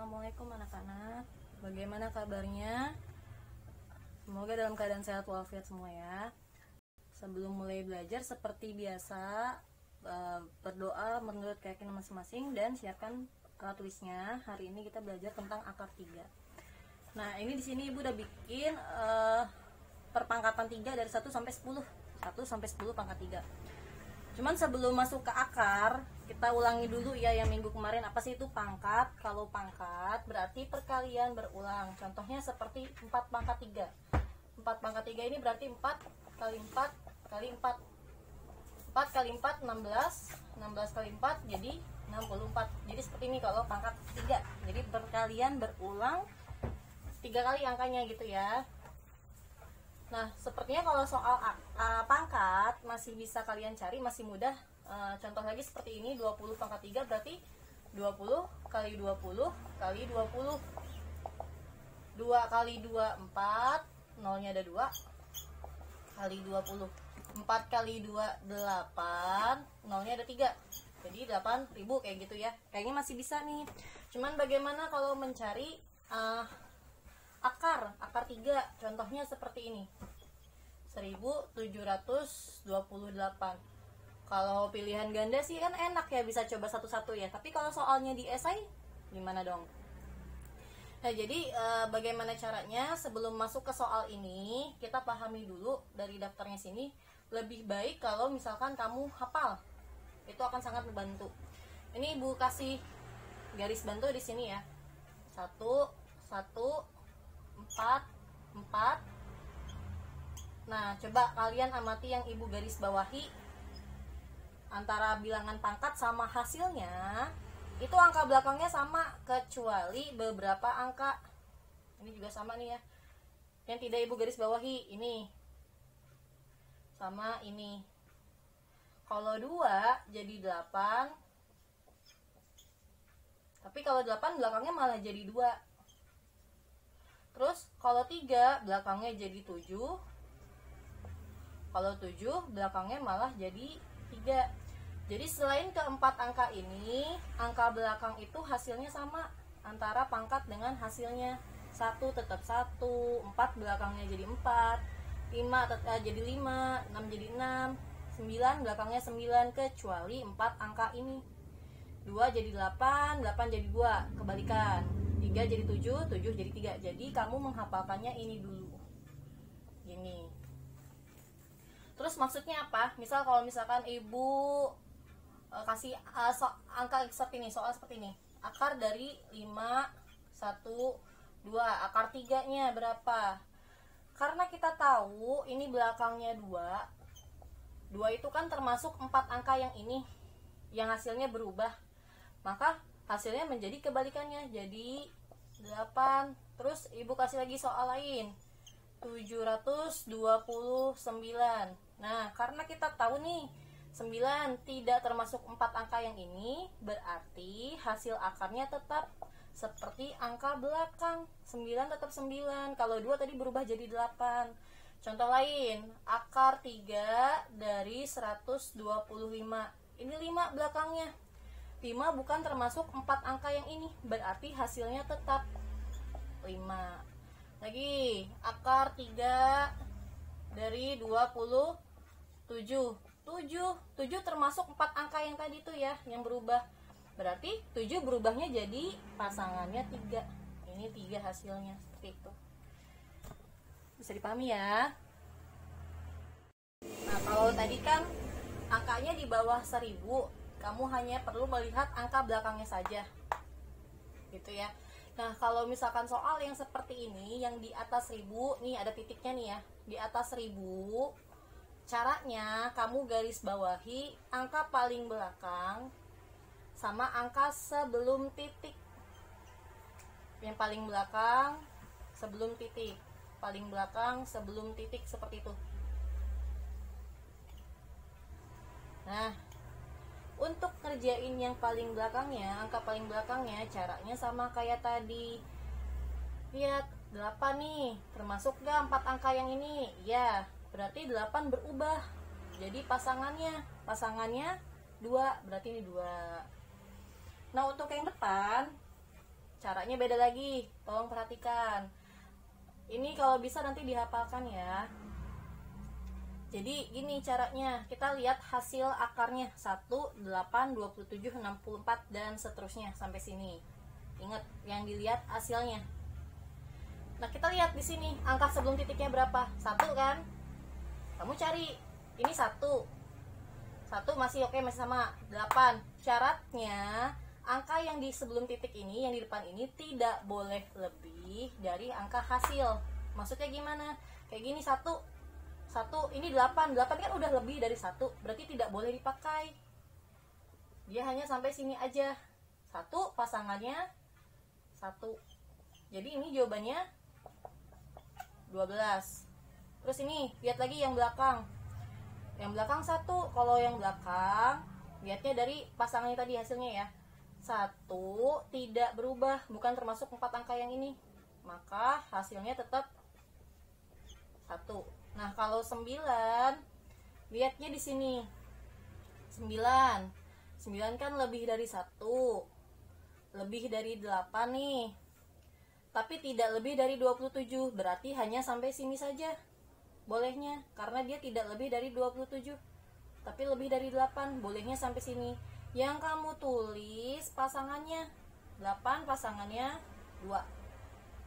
Assalamualaikum anak-anak. Bagaimana kabarnya? Semoga dalam keadaan sehat walafiat semua ya. Sebelum mulai belajar seperti biasa, berdoa menurut keyakinan masing-masing dan siapkan alat tulisnya. Hari ini kita belajar tentang akar 3. Nah, ini di sini Ibu udah bikin perpangkatan 3 dari 1 sampai 10. 1 sampai 10 pangkat 3. Cuman sebelum masuk ke akar, kita ulangi dulu ya yang minggu kemarin, apa sih itu pangkat. Kalau pangkat berarti perkalian berulang. Contohnya seperti 4 pangkat 3. 4 pangkat 3 ini berarti 4 kali 4 kali 4. 4 kali 4 16. 16 kali 4 jadi 64. Jadi seperti ini kalau pangkat 3. Jadi perkalian berulang 3 kali angkanya gitu ya. Nah, sepertinya kalau soal pangkat masih bisa kalian cari, masih mudah. Contoh lagi seperti ini, 20 pangkat 3 berarti 20 kali 20 kali 20. 2 kali 2, 4. Nolnya ada 2. Kali 20. 4 kali 2, 8. Nolnya ada 3. Jadi 8.000 kayak gitu ya. Kayaknya masih bisa nih. Cuman bagaimana kalau mencari akar 3? Contohnya seperti ini. 1728. Kalau pilihan ganda sih kan enak ya, bisa coba satu-satu ya. Tapi kalau soalnya di esai gimana dong? Nah, jadi bagaimana caranya? Sebelum masuk ke soal ini, kita pahami dulu dari daftarnya sini. Lebih baik kalau misalkan kamu hafal. Itu akan sangat membantu. Ini Ibu kasih garis bantu di sini ya. 1 1 4 4. Nah, coba kalian amati yang Ibu garis bawahi. Antara bilangan pangkat sama hasilnya, itu angka belakangnya sama kecuali beberapa angka. Ini juga sama nih ya. Yang tidak Ibu garis bawahi ini sama ini. Kalau 2 jadi 8. Tapi kalau 8 belakangnya malah jadi 2. Terus kalau 3 belakangnya jadi 7. Kalau 7 belakangnya malah jadi 3. Jadi selain keempat angka ini, angka belakang itu hasilnya sama antara pangkat dengan hasilnya. 1 tetap 1, 4 belakangnya jadi 4, 5 tetap jadi 5, 6 jadi 6, 9 belakangnya 9 kecuali 4 angka ini. 2 jadi 8, 8 jadi 2, kebalikan. 3 jadi 7, 7 jadi 3. Jadi kamu menghafalkannya ini dulu. Gini. Terus maksudnya apa? Misal kalau misalkan Ibu kasih angka seperti ini, soal seperti ini. Akar dari 5, 1, 2. Akar 3-nya berapa? Karena kita tahu ini belakangnya 2. 2 itu kan termasuk 4 angka yang ini, yang hasilnya berubah. Maka hasilnya menjadi kebalikannya, jadi 8. Terus Ibu kasih lagi soal lain, 729. Nah, karena kita tahu nih 9 tidak termasuk 4 angka yang ini, berarti hasil akarnya tetap seperti angka belakang. 9 tetap 9. Kalau 2 tadi berubah jadi 8. Contoh lain, akar 3 dari 125. Ini 5 belakangnya. 5 bukan termasuk 4 angka yang ini, berarti hasilnya tetap 5. Lagi, akar 3 dari 27. 7 termasuk 4 angka yang tadi tuh ya, yang berubah. Berarti 7 berubahnya jadi pasangannya 3. Ini 3 hasilnya, seperti itu. Bisa dipahami ya? Nah, kalau tadi kan angkanya di bawah 1000, kamu hanya perlu melihat angka belakangnya saja. Gitu ya. Nah, kalau misalkan soal yang seperti ini, yang di atas 1000, nih ada titiknya nih ya. Di atas 1000, caranya kamu garis bawahi angka paling belakang sama angka sebelum titik. Yang paling belakang sebelum titik. Paling belakang sebelum titik, seperti itu. Nah, untuk ngerjain yang paling belakangnya, angka paling belakangnya, caranya sama kayak tadi. Lihat, 8 nih, termasuk gak 4 angka yang ini? Ya, berarti 8 berubah. Jadi pasangannya 2, berarti ini 2. Nah, untuk yang depan, caranya beda lagi, tolong perhatikan. Ini kalau bisa nanti dihafalkan ya. Jadi gini caranya, kita lihat hasil akarnya 1, 8, 27, 64 dan seterusnya sampai sini. Ingat yang dilihat hasilnya. Nah, kita lihat di sini angka sebelum titiknya berapa? 1 kan? Kamu cari. Ini 1. 1 masih oke, masih sama. 8. Syaratnya angka yang di sebelum titik ini, yang di depan ini tidak boleh lebih dari angka hasil. Maksudnya gimana? Kayak gini 1, ini 8 kan udah lebih dari 1, berarti tidak boleh dipakai. Dia hanya sampai sini aja. 1 pasangannya 1. Jadi ini jawabannya 12. Terus ini lihat lagi yang belakang. Yang belakang 1, kalau yang belakang lihatnya dari pasangannya tadi hasilnya ya. 1 tidak berubah, bukan termasuk 4 angka yang ini, maka hasilnya tetap 1. Nah, kalau 9 lihatnya di sini. 9 kan lebih dari 1, lebih dari 8 nih, tapi tidak lebih dari 27, berarti hanya sampai sini saja bolehnya, karena dia tidak lebih dari 27 tapi lebih dari 8, bolehnya sampai sini. Yang kamu tulis pasangannya 8, pasangannya 2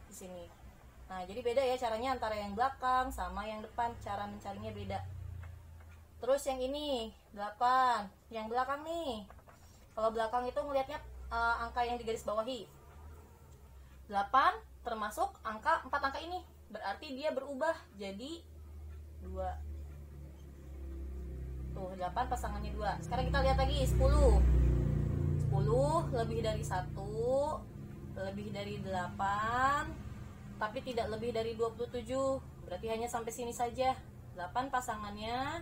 di sini. Nah, jadi beda ya caranya antara yang belakang sama yang depan, cara mencarinya beda. Terus yang ini 8, yang belakang nih. Kalau belakang itu ngelihatnya angka yang digaris bawahi. 8 termasuk angka 4 angka ini, berarti dia berubah jadi 2. Tuh, 8 pasangannya 2. Sekarang kita lihat lagi 10 lebih dari 1, lebih dari 8, tapi tidak lebih dari 27, berarti hanya sampai sini saja. 8 pasangannya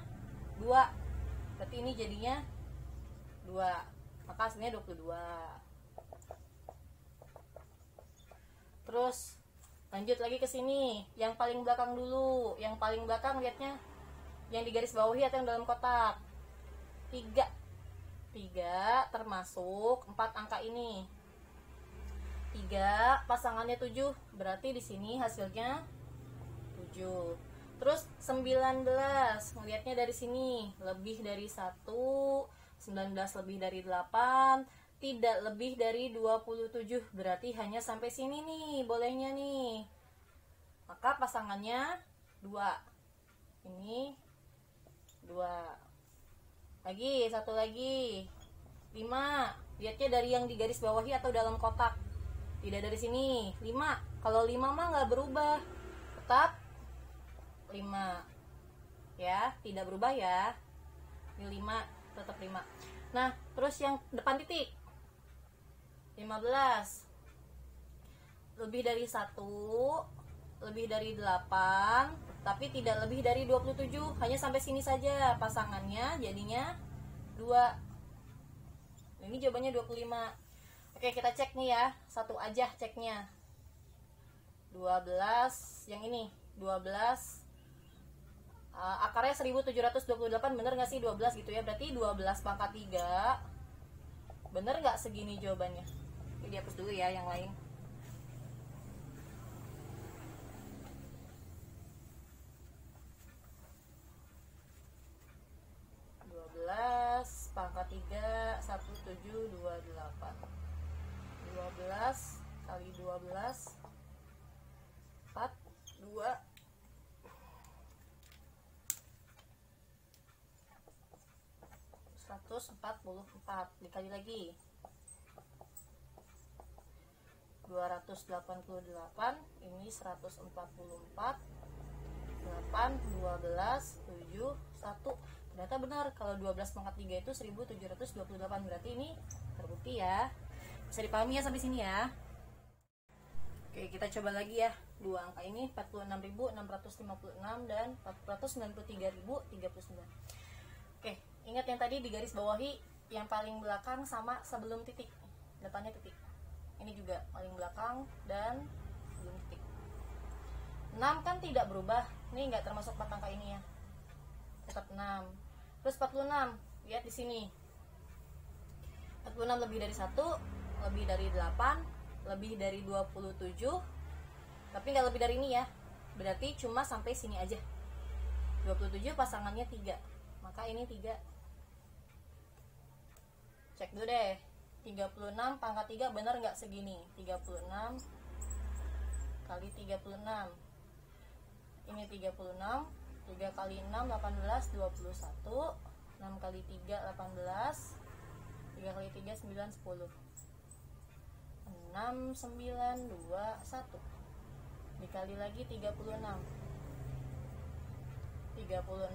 2, berarti ini jadinya 2, maka hasilnya 22. Terus lanjut lagi ke sini, yang paling belakang dulu. Yang paling belakang lihatnya yang di garis bawahi atau yang dalam kotak. 3 termasuk 4 angka ini. 3 pasangannya 7, berarti di sini hasilnya 7. Terus 19 melihatnya dari sini, lebih dari 1, 19 lebih dari 8, tidak lebih dari 27, berarti hanya sampai sini nih bolehnya nih, maka pasangannya 2. Ini 2 lagi, 1 lagi. 5 lihatnya dari yang di garis bawahi atau dalam kotak, tidak dari sini. 5, kalau 5 mah nggak berubah, tetap 5 ya, tidak berubah ya. Ini 5, tetap 5. Nah, terus yang depan titik 15 lebih dari 1, lebih dari 8, tapi tidak lebih dari 27, hanya sampai sini saja pasangannya, jadinya 2. Ini jawabannya 25. Oke, kita cek nih ya, satu aja ceknya. 12, yang ini 12, akarnya 1728, bener gak sih 12 gitu ya, berarti 12 pangkat 3, bener gak segini jawabannya? Ini dihapus dulu ya yang lain. Pangkat 3 1728, 12 kali 12 42, 144, dikali lagi 288, ini 144, 8, 12, 7, 1. Ternyata benar, kalau 12 pangkat 3 itu 1728, berarti ini terbukti ya. Bisa dipahami ya sampai sini ya. Oke, kita coba lagi ya. Dua angka ini 46.656 dan 493.039. Oke, ingat yang tadi di garis bawahi, yang paling belakang sama sebelum titik, depannya titik. Ini juga paling belakang dan sebelum titik. 6 kan tidak berubah, ini nggak termasuk 4 angka ini ya, tetap 6. Terus 46, lihat di sini, 46 lebih dari 1, lebih dari 8, lebih dari 27, tapi nggak lebih dari ini ya, berarti cuma sampai sini aja. 27 pasangannya 3, maka ini 3. Cek dulu deh, 36 pangkat 3 bener nggak segini? 36 kali 36, ini 36, 3 kali 6 18, 21, 6 kali 3 18, 3 kali 3 9 10, 6 9 2 1, dikali lagi 36, 36,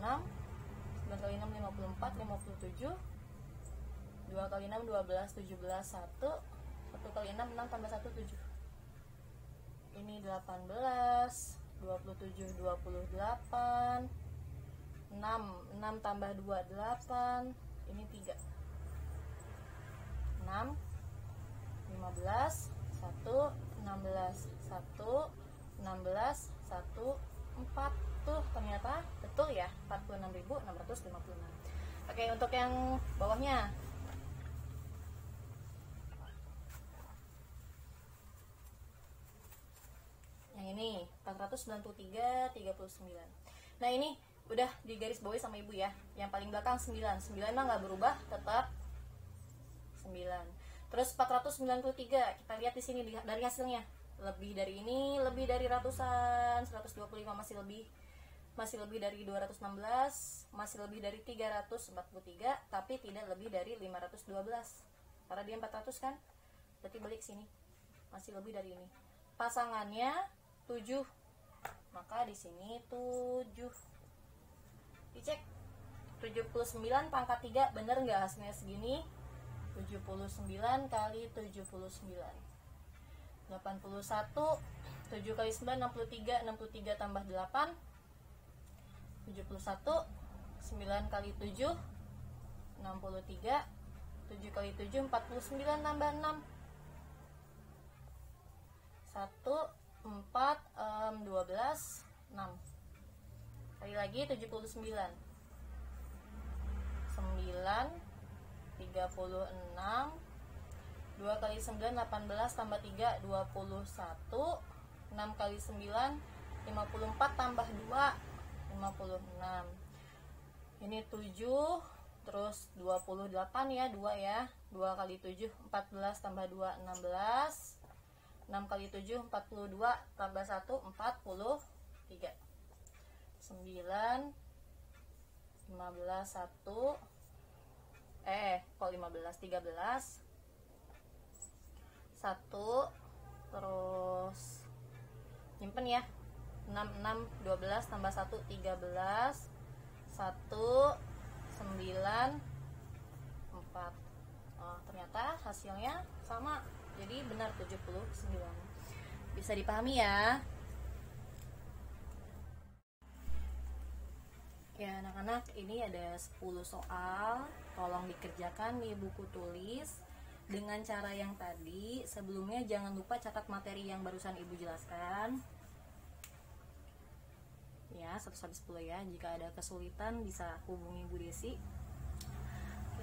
9 kali 6 54, 57, 2 kali 6 12, 17 1, 1 kali 6 6 tambah 1 7, ini 18, 27 28, 6 tambah 2 8, ini 3, 6 15 1 16 1 16 1 4. Tuh ternyata betul ya, 46.656. Oke, untuk yang bawahnya yang ini 493 39. Nah ini udah di garis bawahi sama ibu ya. Yang paling belakang 9 mah nggak berubah, tetap 9. Terus 493, kita lihat di sini dari hasilnya. Lebih dari ini, lebih dari ratusan, 125 masih lebih dari 216, masih lebih dari 343, tapi tidak lebih dari 512. Karena dia 400 kan? Berarti balik sini. Masih lebih dari ini. Pasangannya 7. Maka di sini 7. Dicek. 79 pangkat 3 bener nggak hasilnya segini? 79 kali 79. 81, 7 kali 9 63, 63 tambah 8 71, 9 kali 7 63, 7 kali 7 49 tambah 6 1 4 12 6. Kali lagi 79, 9 36, 2 kali 9 18 tambah 3 21, 6 kali 9 54 tambah 2 56. Ini 7, terus 28 ya, 2 ya. 2 kali 7 14 tambah 2 16. 6 kali 7 42 tambah 1 43. 9 15 1 kok 15 13 1, terus nyimpen ya, 6 12 tambah 1 13, 1 9 4. Ternyata hasilnya sama, jadi benar 79. Bisa dipahami ya. Ya anak-anak, ini ada 10 soal, tolong dikerjakan di buku tulis dengan cara yang tadi. Sebelumnya jangan lupa catat materi yang barusan ibu jelaskan ya, 1-10 ya. Jika ada kesulitan bisa hubungi Bu Desi.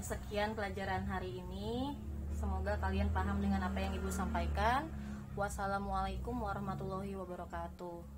Sekian pelajaran hari ini, semoga kalian paham dengan apa yang ibu sampaikan. Wassalamualaikum warahmatullahi wabarakatuh.